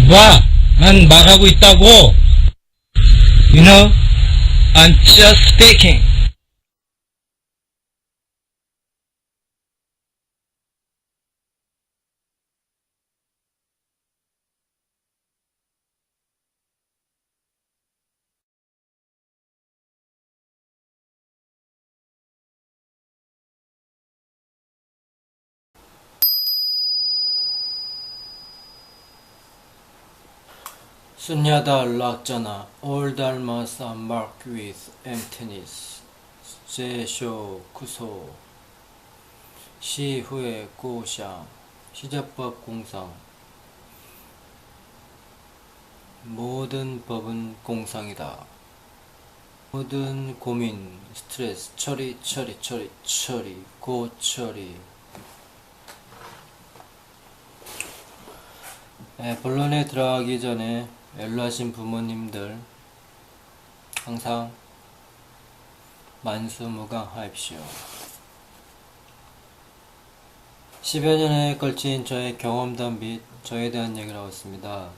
봐, 난 말하고 있다고. You know, I'm just speaking. 순야다 락자나 all dharmas are marked with emptiness. 제쇼 쿠소 시후에 고샹 시자법 공상 모든 법은 공상이다. 모든 고민 스트레스 처리 고처리. 본론에 들어가기 전에 연로하신 부모님들 항상 만수무강하십시오. 10여 년에 걸친 저의 경험담 및 저에 대한 얘기를 하고 있습니다.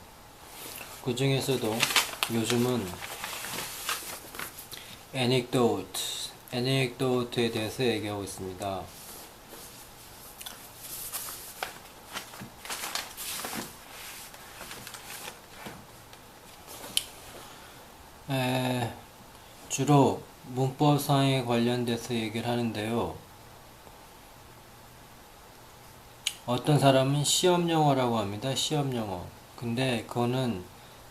그 중에서도 요즘은 애닉도트에 대해서 얘기하고 있습니다. 주로 문법상에 관련돼서 얘기를 하는데요. 어떤 사람은 시험영어라고 합니다. 시험영어. 근데 그거는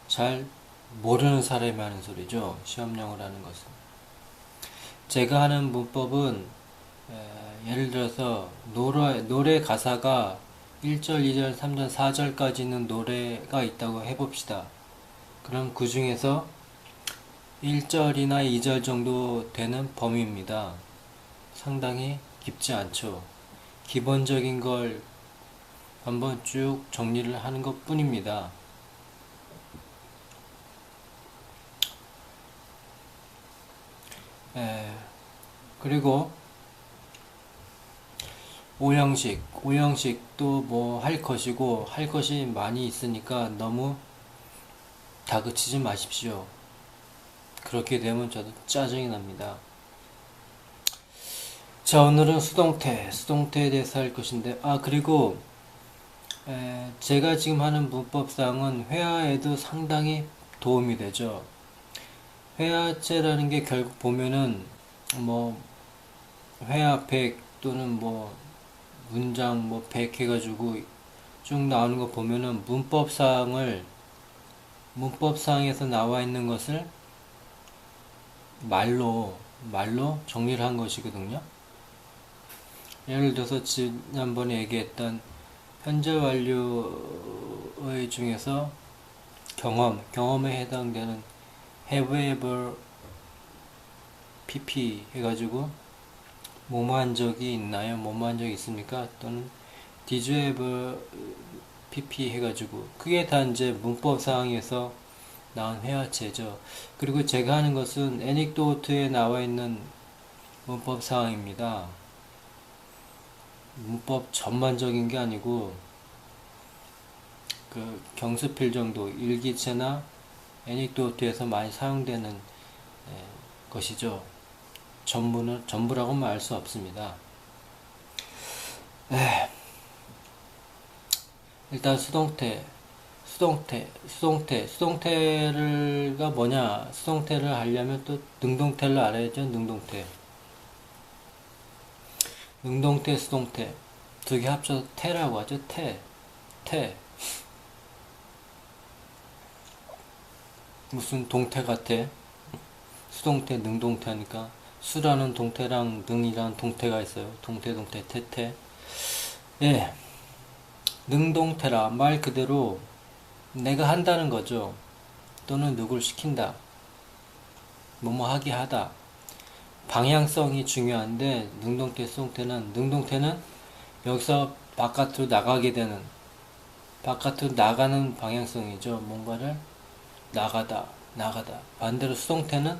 잘 모르는 사람이 하는 소리죠. 시험영어라는 것은. 제가 하는 문법은 예를 들어서 노래 가사가 1절, 2절, 3절, 4절까지 있는 노래가 있다고 해봅시다. 그럼 그 중에서 1절이나 2절 정도 되는 범위입니다. 상당히 깊지 않죠. 기본적인 걸 한번 쭉 정리를 하는 것 뿐입니다. 그리고 오형식도 뭐 할 것이고 할 것이 많이 있으니까 너무 다그치지 마십시오. 그렇게 되면 저도 짜증이 납니다. 자, 오늘은 수동태에 대해서 할 것인데, 그리고 제가 지금 하는 문법상은 회화에도 상당히 도움이 되죠. 회화체라는 게 결국 보면은 뭐 회화 100 또는 뭐 문장 뭐 100 해가지고 쭉 나오는 거 보면은 문법상에서 나와 있는 것을 말로 정리를 한 것이거든요. 예를 들어서 지난번에 얘기했던 현재 완료의 중에서 경험에 해당되는 have ever pp 해가지고 뭐뭐한 적이 있나요? 뭐뭐한 적이 있습니까? 또는 did you ever pp 해가지고 그게 다 이제 문법상에서 나온 회화체죠. 그리고 제가 하는 것은 애닉도트에 나와 있는 문법 사항입니다. 문법 전반적인 게 아니고 그 경수필 정도 일기체나 애닉도트에서 많이 사용되는 것이죠. 전부라고 말할 수 없습니다. 일단 수동태가 뭐냐? 수동태를 하려면 또 능동태를 알아야죠. 능동태, 수동태 두 개 합쳐서 태라고 하죠. 태. 무슨 동태 같아? 수동태, 능동태 하니까 수라는 동태랑 능이라는 동태가 있어요. 동태, 태태. 예, 능동태라 말 그대로 내가 한다는 거죠. 또는 누굴 시킨다. 뭐뭐 하게 하다. 방향성이 중요한데 능동태는 여기서 바깥으로 나가는 방향성이죠. 뭔가를 나가다. 반대로 수동태는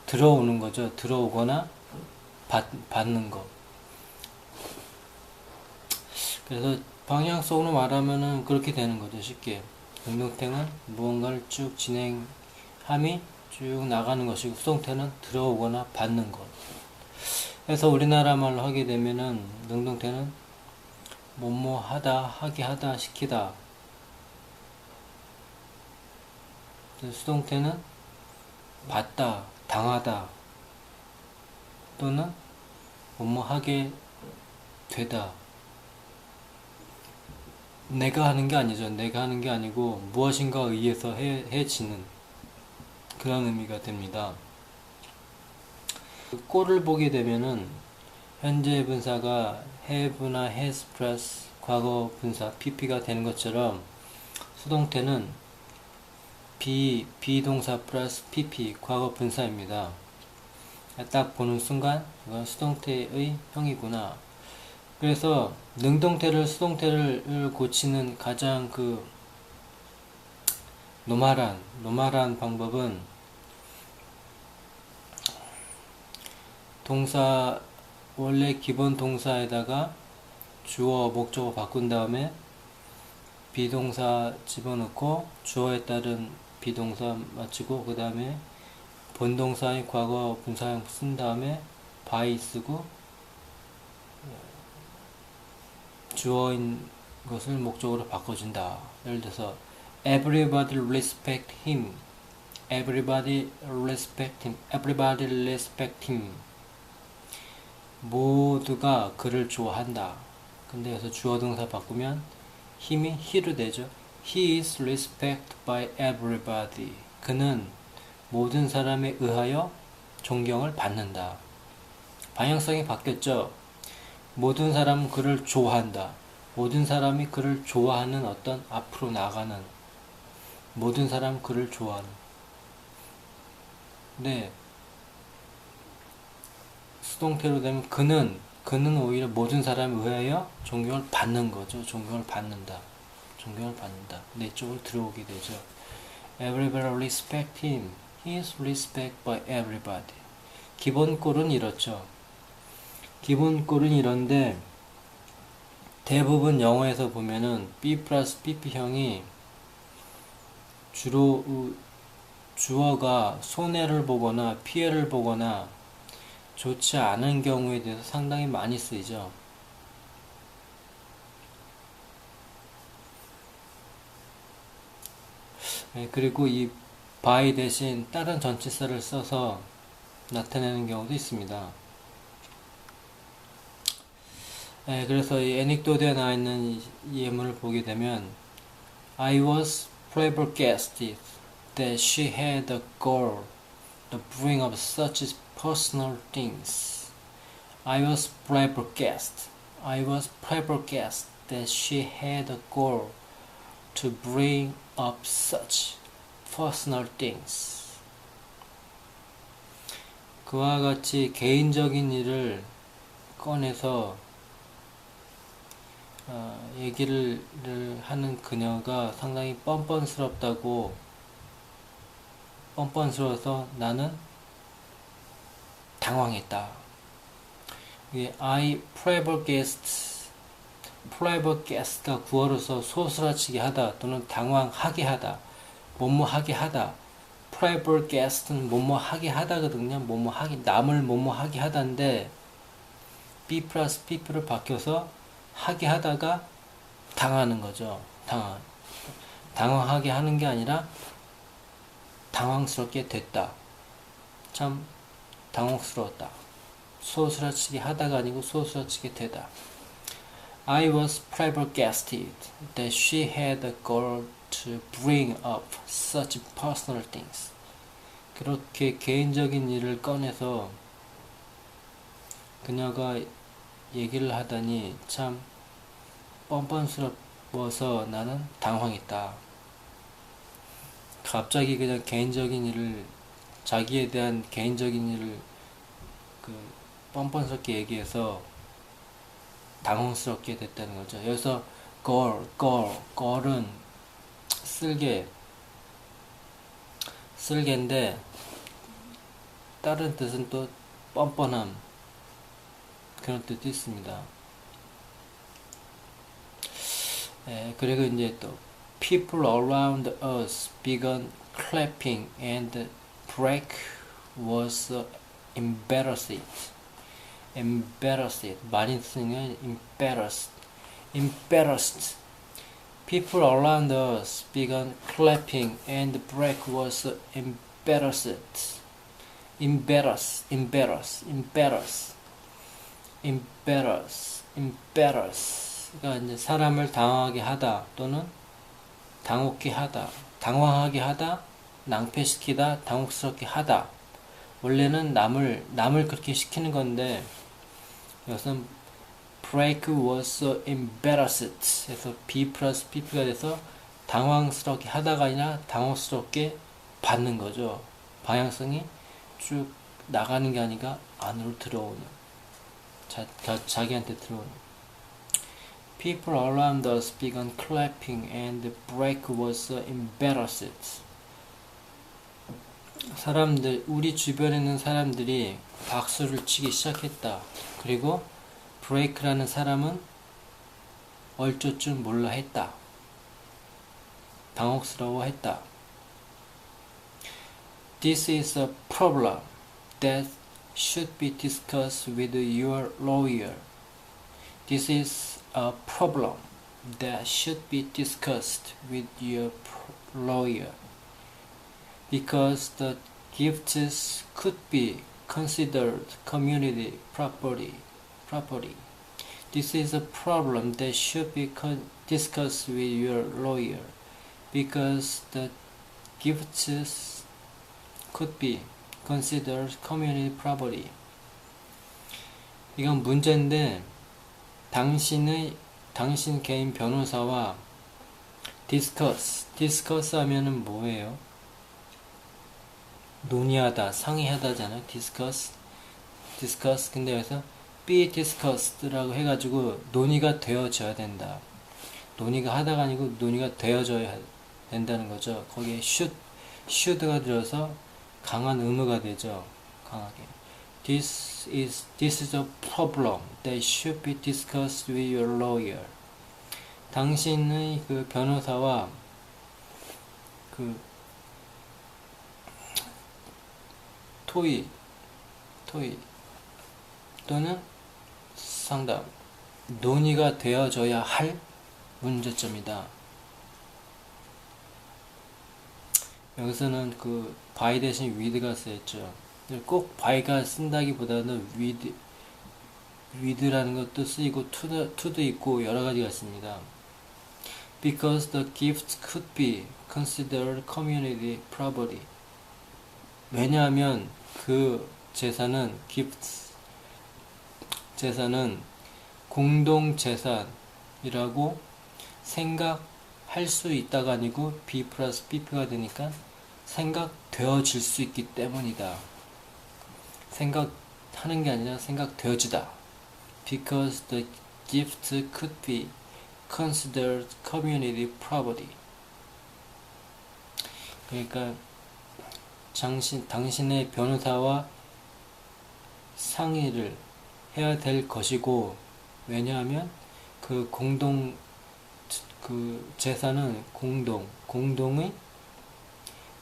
들어오는 거죠. 들어오거나 받는 거. 그래서 방향성으로 말하면은 그렇게 되는 거죠. 쉽게. 능동태는 무언가를 쭉 진행함이 쭉 나가는 것이고, 수동태는 들어오거나 받는 것. 그래서 우리나라 말로 하게 되면은 능동태는 뭐뭐 하다, 하게 하다, 시키다. 수동태는 받다, 당하다, 또는 뭐뭐 하게 되다. 내가 하는 게 아니죠. 내가 하는 게 아니고 무엇인가에 의해서 해지는 그런 의미가 됩니다. 꼴을 보게 되면은 현재 분사가 have나 has 플러스 과거 분사 pp가 되는 것처럼, 수동태는 비동사 플러스 pp 과거 분사입니다. 딱 보는 순간 이건 수동태의 형이구나. 그래서 능동태를 수동태를 고치는 가장 노말한 방법은, 동사 원래 기본 동사에다가 주어 목적어 바꾼 다음에 비동사 집어넣고 주어에 따른 비동사 맞추고, 그 다음에 본동사의 과거 분사형 쓴 다음에 by 쓰고 주어인 것을 목적으로 바꿔준다. 예를 들어서 everybody respect him, everybody respect him, everybody respect him. 모두가 그를 좋아한다. 근데 여기서 주어 동사 바꾸면 힘이 he로 되죠. He is respected by everybody. 그는 모든 사람에 의하여 존경을 받는다. 방향성이 바뀌었죠. 모든 사람은 그를 좋아한다. 모든 사람이 그를 좋아하는 어떤 앞으로 나가는, 모든 사람은 그를 좋아하는. 네. 수동태로 되면 그는 오히려 모든 사람에 의하여 존경을 받는 거죠. 존경을 받는다. 존경을 받는다. 내 쪽으로 들어오게 되죠. Everybody respect him. He is respected by everybody. 기본 꼴은 이렇죠. 기본 꼴은 이런데, 대부분 영어에서 보면은 B 플러스 PP형이 주로 주어가 손해를 보거나 피해를 보거나 좋지 않은 경우에 대해서 상당히 많이 쓰이죠. 네, 그리고 이 by 대신 다른 전치사를 써서 나타내는 경우도 있습니다. 네, 그래서 이 애닉도트에 나와 있는 이 예문을 보게 되면, I was flabbergasted that she had the gall to bring up such personal things. I was flabbergasted. I was flabbergasted that she had the gall to bring up such personal things. 그와 같이 개인적인 일을 꺼내서 얘기를 하는 그녀가 상당히 뻔뻔스러워서 나는 당황했다. 이게 I flabbergast가 구어로서 소스라치게 하다 또는 당황하게 하다, 뭐뭐하게 하다. flabbergast는 뭐뭐하게 하다거든요. 뭐뭐하게, 남을 뭐뭐하게 하다인데 B 플러스 PP로 바뀌어서 하게 하다가 당하는 거죠. 당황하게 하는 게 아니라 당황스럽게 됐다. 참 당혹스러웠다. 소스라치게 하다가 아니고 소스라치게 되다. I was flabbergasted that she had the gall to bring up such personal things. 그렇게 개인적인 일을 꺼내서 그녀가 얘기를 하다니 참 뻔뻔스러워서 나는 당황했다. 갑자기 그냥 개인적인 일을, 자기에 대한 개인적인 일을 뻔뻔스럽게 얘기해서 당황스럽게 됐다는 거죠. 여기서 걸은 쓸개인데 다른 뜻은 또 뻔뻔함, 그런 뜻도 있습니다. 그리고 이제 또 People around us began clapping and Bragg was embarrassed. embarrassed. 많이 쓰는 embarrassed. embarrassed. People around us began clapping and Bragg was embarrassed. embarrass. 그러니까 이제 사람을 당황하게 하다 또는 당혹게 하다, 당황하게 하다, 낭패시키다, 당혹스럽게 하다. 원래는 남을 그렇게 시키는 건데 이것은 Bragg was embarrassed. 그래서 B 플러스 PP가 돼서 당황스럽게 하다가 아니라 당혹스럽게 받는 거죠. 방향성이 쭉 나가는 게 아니라 안으로 들어오는, 자기한테 들어오는. People around us began clapping and Bragg was embarrassed. 우리 주변에 있는 사람들이 박수를 치기 시작했다. 그리고 브레이크라는 사람은 얼쩔 줄 몰라 했다. 당혹스러워 했다. This is a problem that should be discussed with your lawyer. This is a problem that should be discussed with your lawyer. Because the gifts could be considered community property. This is a problem that should be discussed with your lawyer. Because the gifts could be considered community property. 이건 문제인데 당신 개인 변호사와 discuss 하면은 뭐예요? 논의하다, 상의하다잖아요. discuss. 근데 여기서 be discussed라고 해가지고 논의가 되어져야 된다. 논의가 하다가 아니고 논의가 되어져야 된다는 거죠. 거기에 should가 들어서 강한 의무가 되죠. 강하게. This is a problem that should be discussed with your lawyer. 당신의 그 변호사와 토의 또는 상담, 논의가 되어져야 할 문제점이다. 여기서는 by 대신 with가 쓰였죠. 꼭 by가 쓴다기보다는 with라는 것도 쓰이고 to도 있고 여러 가지가 있습니다. Because the gifts could be considered community property. 왜냐하면 그 재산은 공동 재산이라고 생각할 수 있다가 아니고 B 플러스 PP가 되니까 생각되어질 수 있기 때문이다. 생각하는 게 아니라 생각되어지다. Because the gift could be considered community property. 그러니까 당신의 변호사와 상의를 해야 될 것이고, 왜냐하면 그 재산은 공동의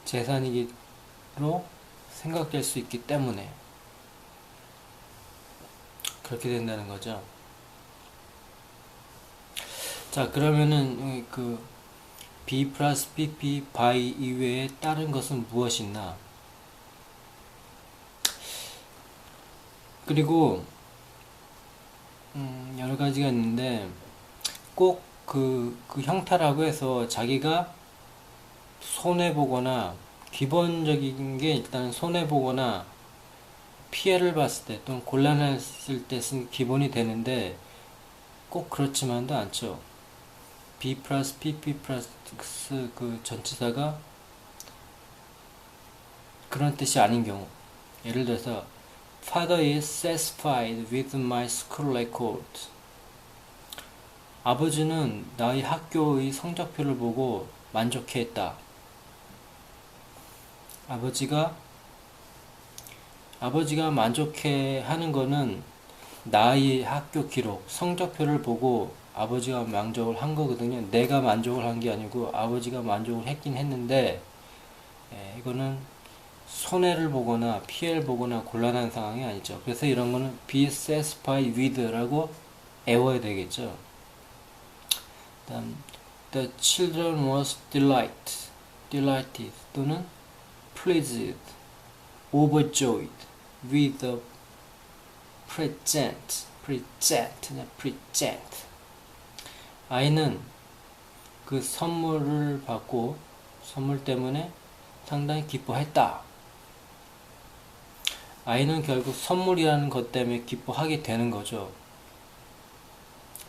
재산이기로 생각될 수 있기 때문에 그렇게 된다는 거죠. 자, 그러면은 B 플러스 PP by 이외에 다른 것은 무엇이나, 그리고 여러 가지가 있는데 꼭 그 형태라고 해서 자기가 손해보거나, 기본적인 게 일단 손해보거나 피해를 봤을 때 또는 곤란했을 때 쓴 기본이 되는데 꼭 그렇지만도 않죠. B 플러스 PP 플러스 그 전치사가 그런 뜻이 아닌 경우, 예를 들어서 Father is satisfied with my school record. 아버지는 나의 학교의 성적표를 보고 만족해했다. 아버지가 만족해 하는 거는 나의 학교 기록, 성적표를 보고 아버지가 만족을 한 거거든요. 내가 만족을 한 게 아니고 아버지가 만족을 했긴 했는데, 이거는 손해를 보거나 피해를 보거나 곤란한 상황이 아니죠. 그래서 이런 거는 be satisfied with라고 애워야 되겠죠. 다음, the children was delighted 또는 pleased, overjoyed with the present. 아이는 그 선물을 받고 선물 때문에 상당히 기뻐했다. 아이는 결국 선물이라는 것 때문에 기뻐하게 되는 거죠.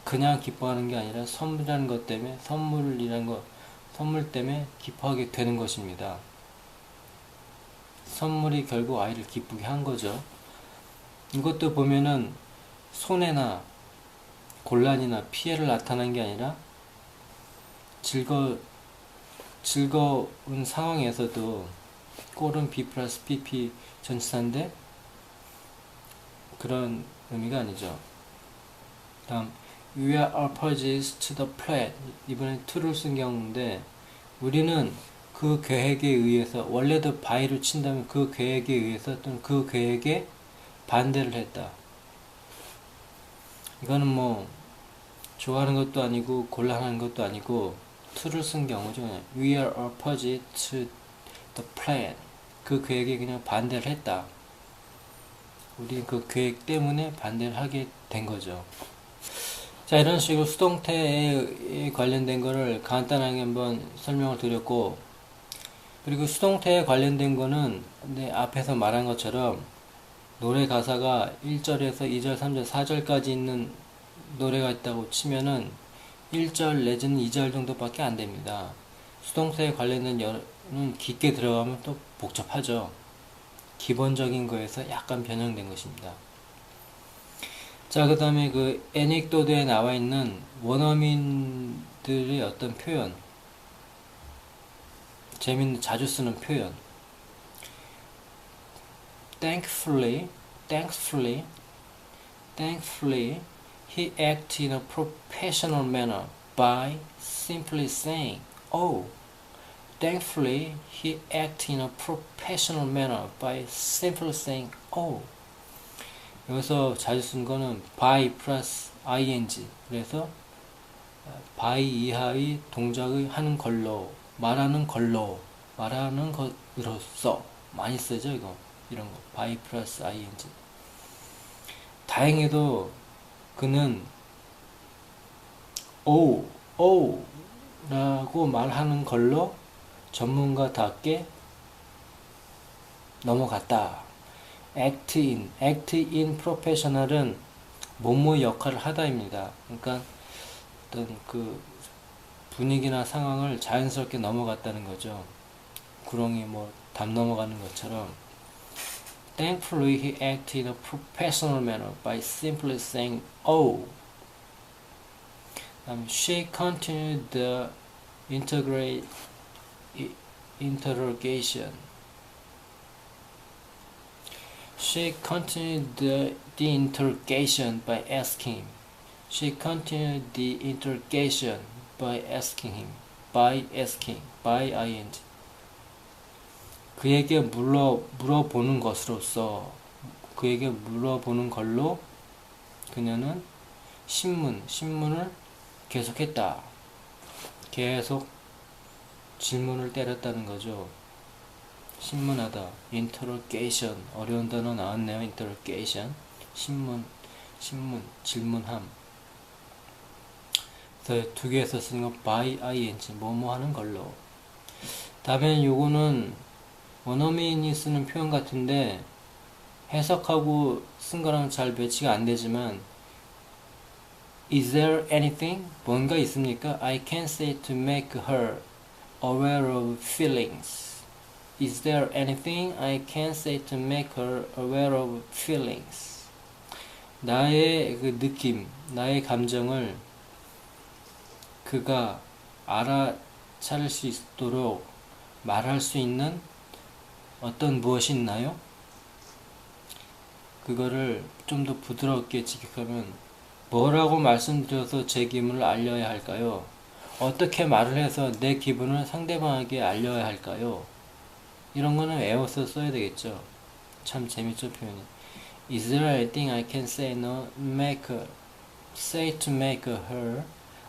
그냥 기뻐하는 게 아니라 선물이라는 것 때문에 선물 때문에 기뻐하게 되는 것입니다. 선물이 결국 아이를 기쁘게 한 거죠. 이것도 보면은 손해나 곤란이나 피해를 나타낸 게 아니라 즐거운 상황에서도 꼴은 B 플러스 PP 전치사인데 그런 의미가 아니죠. 다음 We are opposed to the plan. 이번엔 to를 쓴 경우인데 우리는 그 계획에 의해서 원래도 by로 친다면 그 계획에 의해서 또는 그 계획에 반대를 했다. 이거는 뭐 좋아하는 것도 아니고 곤란한 것도 아니고 to를 쓴 경우죠. We are opposed to the plan. 그 계획에 그냥 반대를 했다. 우리 그 계획 때문에 반대를 하게 된 거죠. 자, 이런 식으로 수동태에 관련된 거를 간단하게 한번 설명을 드렸고, 그리고 수동태에 관련된 거는 앞에서 말한 것처럼 노래 가사가 1절에서 2절, 3절, 4절까지 있는 노래가 있다고 치면은 1절 내지는 2절 정도밖에 안 됩니다. 수동태에 관련된 는 깊게 들어가면 또 복잡하죠. 기본적인 거에서 약간 변형된 것입니다. 자, 그 다음에 그 애닉도드에 나와 있는 원어민들의 어떤 표현, 재밌는 자주 쓰는 표현. Thankfully, he acted in a professional manner by simply saying, "Oh." Thankfully, he acted in a professional manner by simply saying, "Oh." 여기서 자주 쓴 거는 by 플러스 ing. 그래서 by 이하의 동작의 하는 걸로, 말하는 것으로서 많이 쓰죠, 이거. 이런 거. by 플러스 ing. 다행히도 그는 oh 라고 말하는 걸로 전문가답게 넘어갔다. act in professional은 뭐뭐 역할을 하다입니다. 그러니까 어떤 그 분위기나 상황을 자연스럽게 넘어갔다는 거죠. 구렁이 뭐 담 넘어가는 것처럼. Thankfully, he acted in a professional manner by simply saying, "Oh." She continued the interrogation. She continued the interrogation by asking him. She continued the interrogation by asking him. By ing. 그에게 물어보는 것으로서, 그에게 물어보는 걸로 그녀는 신문을 계속했다. 계속 질문을 때렸다는 거죠. 신문하다. interrogation. 어려운 단어 나왔네요. interrogation. 질문함. 그래서 두 개에서 쓰는 건 by ing. 뭐뭐 하는 걸로. 다음엔 요거는 원어민이 쓰는 표현 같은데 해석하고 쓴 거랑 잘 매치가 안 되지만 Is there anything? 뭔가 있습니까? I can say to make her aware of feelings. Is there anything I can say to make her aware of feelings? 나의 그 느낌, 나의 감정을 그가 알아차릴 수 있도록 말할 수 있는 어떤 무엇이 있나요? 그거를 좀 더 부드럽게 직역하면 뭐라고 말씀드려서 제 기분을 알려야 할까요? 어떻게 말을 해서 내 기분을 상대방에게 알려야 할까요? 이런 거는 외워서 써야 되겠죠. 참 재밌죠, 표현이. Is there anything I can say no say to make her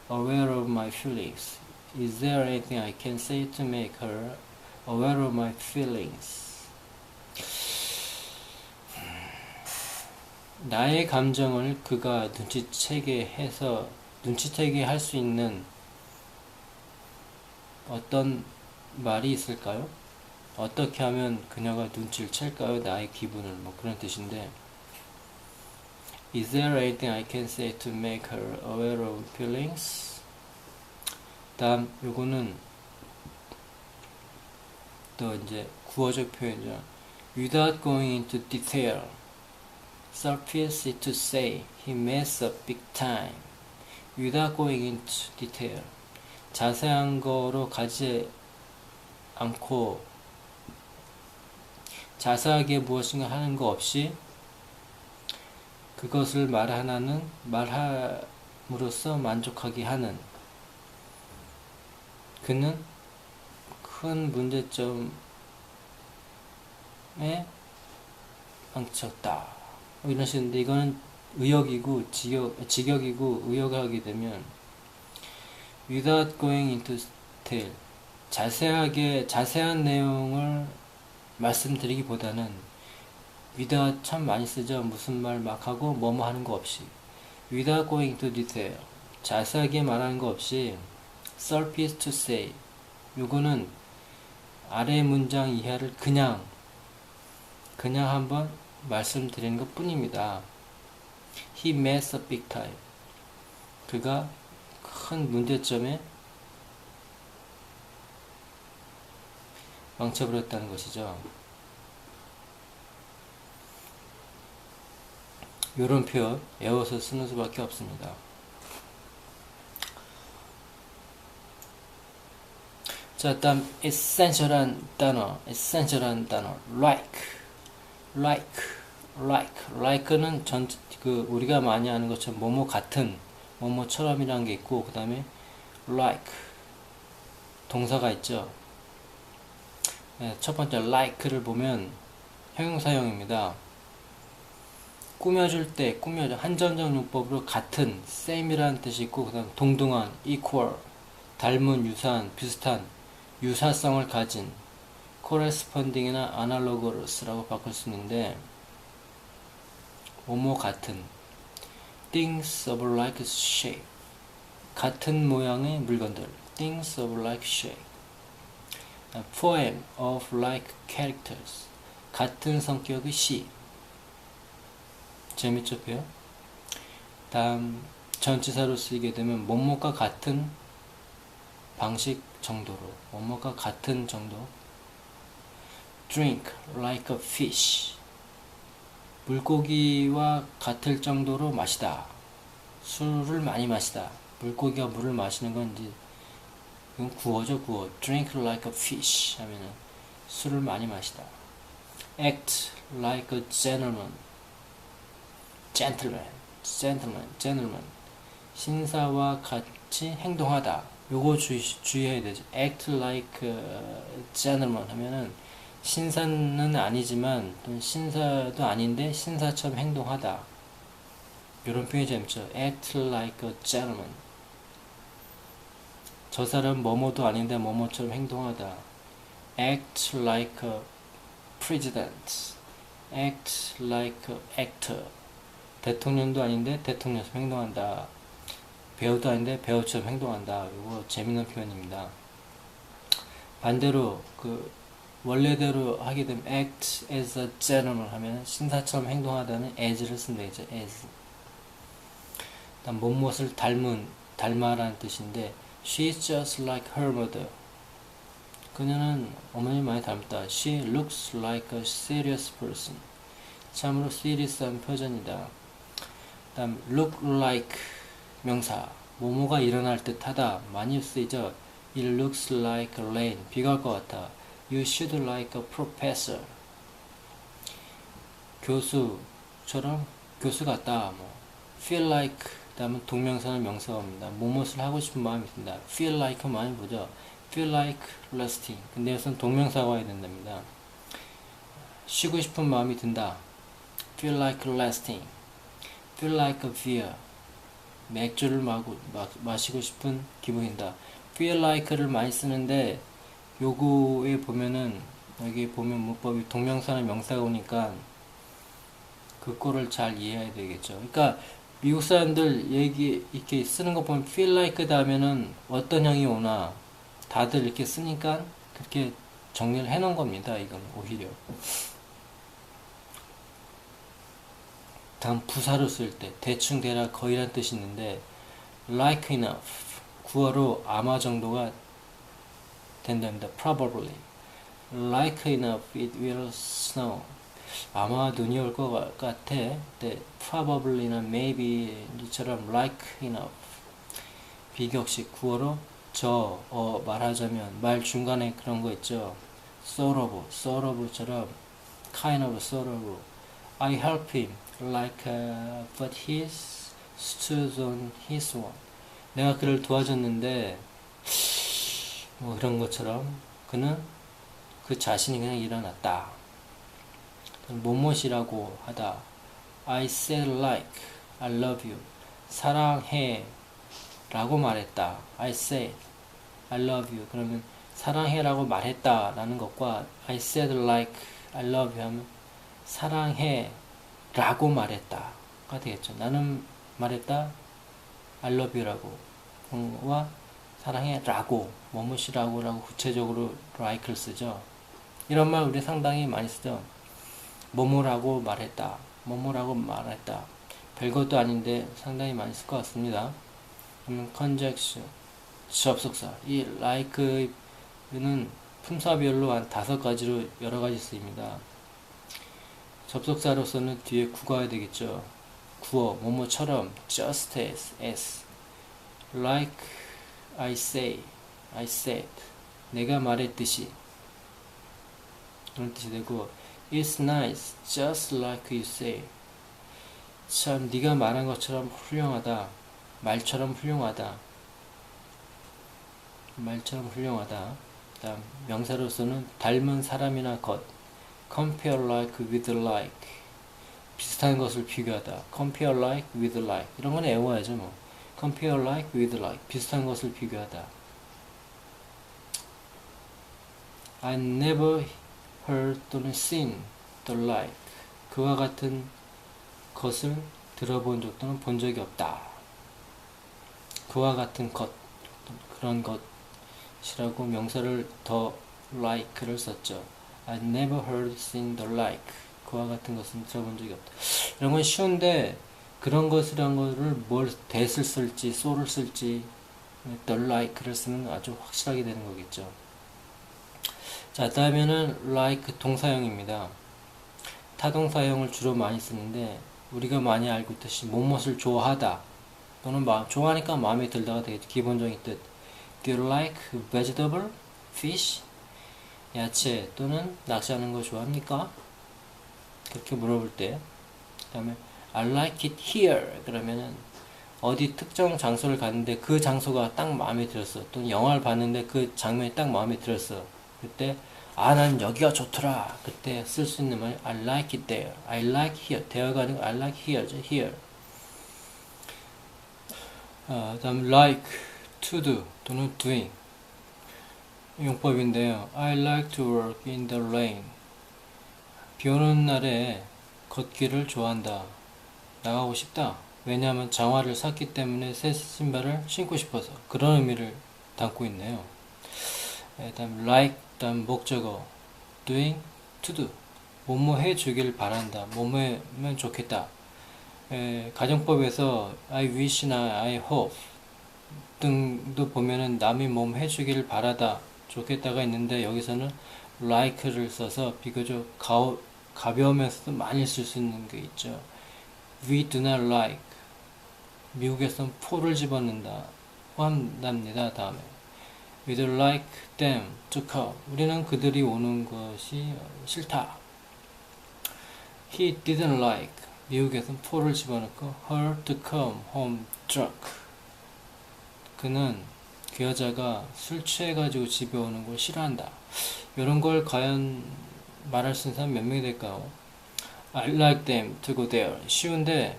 aware of my feelings? Is there anything I can say to make her aware of my feelings? 나의 감정을 그가 눈치채게 할 수 있는 어떤 말이 있을까요? 어떻게 하면 그녀가 눈치를 챌까요? 나의 기분을, 뭐 그런 뜻인데, Is there anything I can say to make her aware of feelings? 다음, 요거는 또 이제 구어적 표현이죠. Without going into detail, suffice it to say he messed up big time. Without going into detail, 자세한 거로 가지 않고 자세하게 무엇인가 하는 거 없이 그것을 말함으로써 만족하게 하는, 그는 큰 문제점에 망쳤다, 이런 식인데, 이거는 의역이고 직역이고 의역을 하게 되면 without going into detail, 자세한 내용을 말씀드리기보다는 without 참 많이 쓰죠. 무슨 말 막 하고 뭐뭐 하는 거 없이. without going into detail, 자세하게 말하는 거 없이 suffice to say, 요거는 아래 문장 이하를 그냥 한번 말씀드리는 것 뿐입니다. He messed up big time. 그가 큰 문제점에 망쳐버렸다는 것이죠. 이런 표현 외워서 쓰는 수밖에 없습니다. 자, 다음 essential한 단어, like는 우리가 많이 아는 것처럼 뭐뭐 같은, 뭐뭐처럼이라는 게 있고, 그 다음에 like 동사가 있죠. 네, 첫 번째 like를 보면 형용사형입니다. 꾸며줄 때 한전적 용법으로 같은 same이라는 뜻이 있고, 그 다음 동등한 equal, 닮은, 유사한, 비슷한, 유사성을 가진, corresponding이나 analogous라고 바꿀 수 있는데, 뭐뭐 같은, things of like shape, 같은 모양의 물건들, things of like shape. poem of like characters, 같은 성격의 시. 재밌죠, 표현? 다음, 전치사로 쓰이게 되면 뭐뭐가 같은 방식 정도로, 뭐뭐가 같은 정도. drink like a fish, 물고기와 같을 정도로 마시다, 술을 많이 마시다. 물고기가 물을 마시는 건 이제 이건 구어죠, 구어. drink like a fish 하면은 술을 많이 마시다. act like a gentleman, 신사와 같이 행동하다. 요거 주의해야 되죠. act like a gentleman 하면은 신사는 아니지만 또 신사도 아닌데 신사처럼 행동하다. 요런 표현이 재밌죠. act like a gentleman. 저 사람 뭐뭐도 아닌데 뭐뭐처럼 행동하다. act like a president, act like a actor. 대통령도 아닌데 대통령처럼 행동한다. 배우도 아닌데 배우처럼 행동한다. 이거 재밌는 표현입니다. 반대로 원래대로 하게 되면 act as a gentleman 하면 신사처럼 행동하다는 as를 쓰면 되죠. as. 다음 무엇을 닮아라는 뜻인데, She's just like her mother. 그녀는 어머니 많이 닮았다. She looks like a serious person. 참으로 serious한 표정이다. 다음 look like 명사, 뭐뭐가 일어날 듯하다. 많이 쓰이죠. It looks like rain. 비가 올 것 같아. You should like a professor. 교수 같다. feel like 다음은 동명사나 명사어입니다. 무엇을 하고 싶은 마음이 든다. feel like 많이 보죠. feel like resting. 근데 여기서는 동명사가 와야 된답니다. 쉬고 싶은 마음이 든다. feel like resting. feel like a beer. 맥주를 마시고 싶은 기분이다. feel like를 많이 쓰는데 요거에 보면은 여기 보면 문법이 동명사나 명사가 오니까 그 꼴을 잘 이해해야 되겠죠. 그러니까 미국 사람들 이렇게 쓰는 거 보면 feel like 다음에는 어떤 형이 오나 다들 이렇게 쓰니까 그렇게 정리를 해 놓은 겁니다. 이건 오히려. 다음 부사로 쓸 때 대충 되라 거의란 뜻이 있는데 like enough 구어로 아마 정도가 된답니다. probably like enough it will snow 아마 눈이 올 것 같아. 네, probably나 maybe처럼 like enough 비격식 구어로 말하자면 말 중간에 그런 거 있죠. sort of처럼 kind of sort of I help him like but he stood on his own 내가 그를 도와줬는데 뭐 그런 것처럼 그는 그 자신이 그냥 일어났다. 뭐뭇이라고 하다. I said like I love you 사랑해 라고 말했다. I said I love you 그러면 사랑해 라고 말했다 라는 것과 I said like I love you 하면 사랑해 라고 말했다 가 되겠죠. 나는 말했다 I love you 라고 와 사랑해 라고 뭐뭇이라고 라고 구체적으로 like를 쓰죠. 이런 말 우리 상당히 많이 쓰죠. 뭐뭐라고 말했다 뭐뭐라고 말했다 별것도 아닌데 상당히 많이 쓸 것 같습니다. 그러면 conjunction 접속사 이 like는 품사별로 한 5가지로 여러가지 쓰입니다. 접속사로서는 뒤에 구가야 되겠죠. 구어 뭐뭐처럼 just as like I said 내가 말했듯이 그런 뜻이 되고 it's nice just like you say 참 네가 말한 것처럼 훌륭하다 말처럼 훌륭하다 다음 명사로서는 닮은 사람이나 것 compare like with like 비슷한 것을 비교하다 compare like with like 이런 건 외워야죠 뭐 compare like with like 비슷한 것을 비교하다 I never heard 또는 seen the like 그와 같은 것을 들어본 적 또는 본 적이 없다. 그와 같은 것 그런 것이라고 명사를 더 like를 썼죠. I never heard seen the like 그와 같은 것은 들어본 적이 없다. 이런 건 쉬운데 그런 것이란 거를 뭘 that을 쓸지 so를 쓸지 the like를 쓰면 아주 확실하게 되는 거겠죠. 자, 다음에는 like 동사형입니다. 타동사형을 주로 많이 쓰는데 우리가 많이 알고 있듯이 무엇을 좋아하다 또는 좋아하니까 마음에 들다가 되겠죠. 기본적인 뜻. Do you like vegetable? fish? 야채 또는 낚시하는 거 좋아합니까? 그렇게 물어볼 때. 그 다음에 I like it here 그러면은 어디 특정 장소를 갔는데 그 장소가 딱 마음에 들었어. 또는 영화를 봤는데 그 장면이 딱 마음에 들었어. 그때 난 여기가 좋더라. 그때 쓸 수 있는 말 I like it there. I like here. 대화가 아니고 I like here죠. here. 다음 like to do 또는 doing 용법인데요. I like to work in the rain. 비 오는 날에 걷기를 좋아한다. 나가고 싶다. 왜냐하면 장화를 샀기 때문에 새 신발을 신고 싶어서 그런 의미를 담고 있네요. 다음 like 다음 목적어 doing to do 뭐뭐 해주길 바란다 뭐뭐 하면 좋겠다. 가정법에서 I wish나 I hope 등도 보면은 남이 뭐 해주길 바라다 좋겠다가 있는데 여기서는 like를 써서 비교적 가벼우면서도 많이 쓸 수 있는 게 있죠. We do not like 미국에서는 for를 집어넣는다 포함합니다. 다음에 We don't like them to come. 우리는 그들이 오는 것이 싫다. He didn't like. 미국에서는 for를 집어넣고 her to come home drunk. 그는 그 여자가 술 취해가지고 집에 오는 걸 싫어한다. 이런 걸 과연 말할 수 있는 사람 몇 명이 될까요? I like them to go there. 쉬운데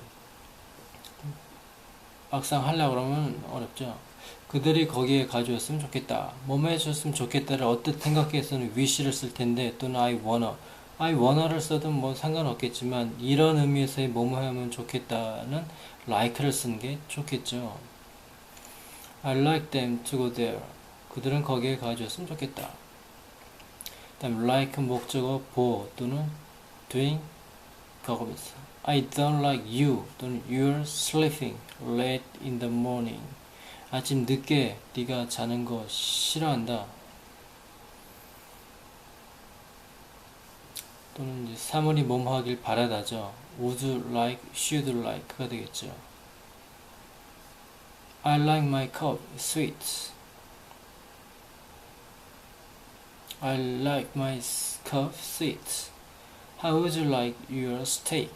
막상 하려고 그러면 어렵죠. 그들이 거기에 가져왔으면 좋겠다. 뭐뭐 해줬으면 좋겠다를 어떻게 생각해서는 wish를 쓸 텐데 또는 I wanna를 써도 뭐 상관없겠지만 이런 의미에서의 뭐뭐 하면 좋겠다는 like를 쓰는 게 좋겠죠. I like them to go there. 그들은 거기에 가져왔으면 좋겠다. 다음 like 목적어 보호 또는 doing 과거분사. I don't like you 또는 you're sleeping late in the morning. 아침 늦게 네가 자는 거 싫어한다. 또는 이제 사물이 뭐뭐 하길 바라다죠. would like, should like가 되겠죠. I like my coffee sweet. I like my coffee sweet. How would you like your steak?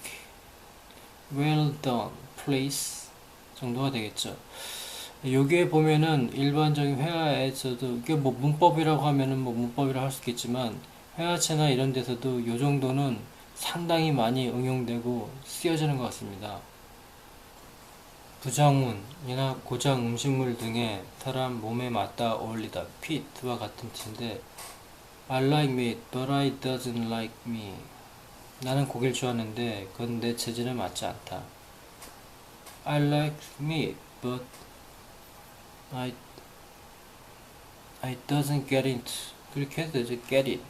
Well done, please. 정도가 되겠죠. 여기에 보면은 일반적인 회화에서도 이게 뭐 문법이라고 하면은 뭐 문법이라고 할 수 있겠지만 회화체나 이런 데서도 요 정도는 상당히 많이 응용되고 쓰여지는 것 같습니다. 부정문이나 고장 음식물 등의 사람 몸에 맞다 어울리다 fit와 같은 뜻인데 I like meat, but I doesn't like me. 나는 고기를 좋아하는데 그건 내 체질에 맞지 않다. I like meat, but I doesn't get it. 그렇게 해도 되죠. get it.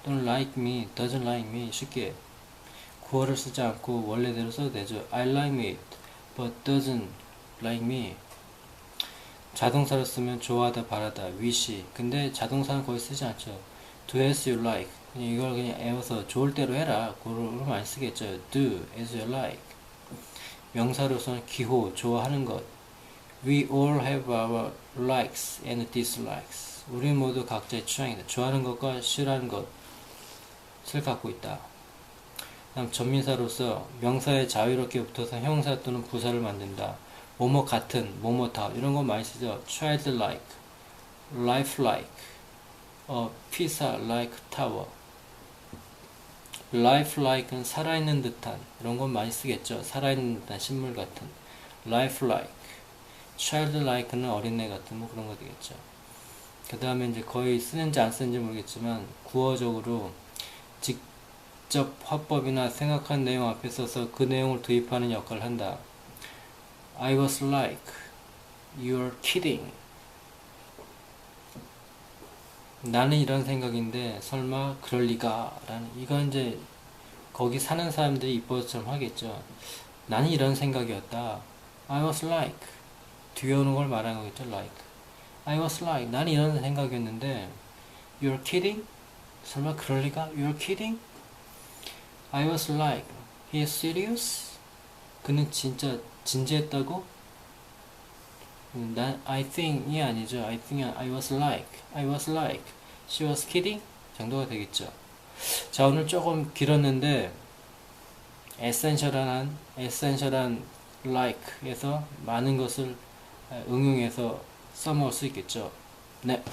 또는 like me, doesn't like me. 쉽게 구어를 쓰지 않고 원래대로 써도 되죠. I like meat, but doesn't like me. 자동사를 쓰면 좋아하다, 바라다, wish. 근데 자동사는 거의 쓰지 않죠. do as you like. 그냥 이걸 그냥 애워서 좋을 대로 해라. 그걸 많이 쓰겠죠. do as you like. 명사로서는 기호, 좋아하는 것. We all have our likes and dislikes. 우리 모두 각자의 취향이다. 좋아하는 것과 싫어하는 것을 갖고 있다. 다음 전민사로서 명사에 자유롭게 붙어서 형사 또는 부사를 만든다. 뭐뭐 같은, 뭐뭐다 이런 거 많이 쓰죠. childlike, lifelike, pizza-like tower. lifelike는 살아있는 듯한 이런 건 많이 쓰겠죠. 살아있는 듯한 식물 같은. lifelike, childlike는 어린애 같은 뭐 그런 거 되겠죠. 그 다음에 이제 거의 쓰는지 안 쓰는지 모르겠지만 구어적으로 직접 화법이나 생각한 내용 앞에 서서 그 내용을 도입하는 역할을 한다. I was like, you're kidding. 나는 이런 생각인데 설마 그럴 리가 라는 이건 이제 거기 사는 사람들이 이뻐서처럼 하겠죠. 나는 이런 생각이었다. I was like 뒤에 오는 걸 말하는 거겠죠. like I was like 나는 이런 생각이었는데 You're kidding? 설마 그럴 리가? You're kidding? I was like He is serious? 그는 진짜 진지했다고? 난 I think이 아니죠. I was like She was kidding? 정도가 되겠죠. 자, 오늘 조금 길었는데 에센셜한 like에서 많은 것을 응용해서 써먹을 수 있겠죠. 네.